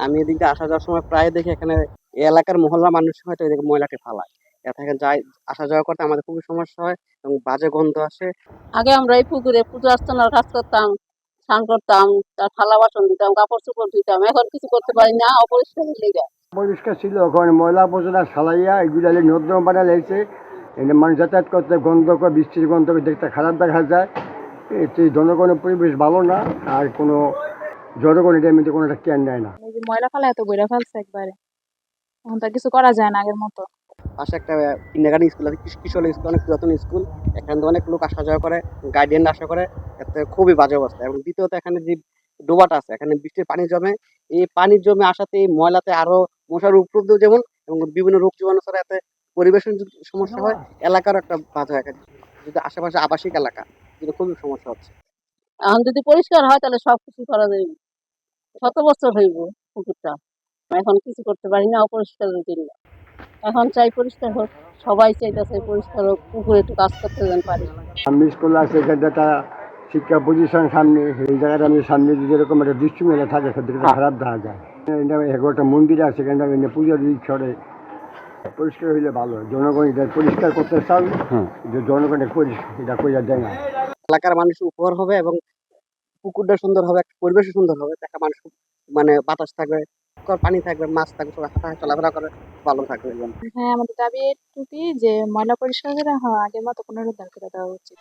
আমি এদিকে আসা যাওয়ার সময় প্রায় দেখি এখানে এই এলাকার মহল্লা মানুষ হয়তো এদিকে ময়লাটি ফালায়। এতে করে যাই আসা যাওয়া করতে আমাদের খুবই সমস্যা হয় এবং বাজে গন্ধ আসে। আগে আমরা এই পুকুরে পুজো অর্চনার কাজ করতাম, স্নান করতাম, তার থালা বাসন দিতাম, কাপড় চোপড় দিতাম। এখন কিছু করতে পারি না, অপরিষ্কার লেগে। পরিষ্কার ছিল, ওখানে ময়লা আবর্জনা ফালাইয়া এগুলা নর্দমা বানা লাগছে। এখানে মানুষ যাতায়াত করতে গন্ধ করে, বৃষ্টির গন্ধ করে দেখতে খারাপ দেখা যায়। এতে জনগণের পরিবেশ ভালো না, আর কোনো জনগণ এটার মধ্যে কোনো একটা কেয়ার নেয় না। এই যে ময়লা ফেলা এত বইরা ফেলছে একবারে, এখন তো আর কিছু করা যায় না আগের মতো। পাশে একটা কিন্ডারগার্টেন স্কুল আছে, কিশোর স্কুল, অনেক পুরাতন স্কুল। এখানে তো অনেক লোক আসা যাওয়া করে, গার্ডিয়ান আসা করে। এতে খুবই বাজে অবস্থা। এবং দ্বিতীয়ত এখানে যে ডোবাটা আছে, এখানে বৃষ্টির পানি জমে। এই পানি জমে আসাতে এই ময়লাতে আরো মশার উপদ্রব যেমন এবং বিভিন্ন রোগ জীবাণু ছড়ায়, এতে পরিবেশের যদি সমস্যা হয়, এলাকার একটা বাধা হয়। যদি আশেপাশে আবাসিক এলাকা, যেটা খুবই সমস্যা হচ্ছে। এখন যদি পরিষ্কার হয় তাহলে সবকিছু করা যাবে। শত বছর হইব পুকুরটা, এখন কিছু করতে পারি না অপরিষ্কারের জন্য। এখন চাই পরিষ্কার হোক, সবাই চাইতেছে পরিষ্কার হোক, পুকুরে একটু কাজ করতে যেন পারি। আমি স্কুল আছে, এখানে একটা শিক্ষা প্রতিষ্ঠান সামনে, এই জায়গাটা আমি সামনে যদি এরকম একটা দৃষ্টিমেলা থাকে সেদিকে খারাপ দেখা যায়। একটা মন্দির আছে, এখানে পূজার দিক ছড়ে। পরিষ্কার হইলে ভালো, জনগণ এটা পরিষ্কার করতে চান, যে জনগণের এটা কইয়া দেয় না। এলাকার মানুষ উপকার হবে এবং পুকুরটা সুন্দর হবে, একটা পরিবেশও সুন্দর হবে। দেখা মানুষ মানে বাতাস থাকবে, পানি থাকবে, মাছ থাকবে, সবাই হাঁটা চলাফেরা করে ভালো থাকবে এবং হ্যাঁ, আমাদের দাবি এটুকুই যে ময়লা পরিষ্কার করে আগের মতো পুনরুদ্ধার করে দেওয়া উচিত।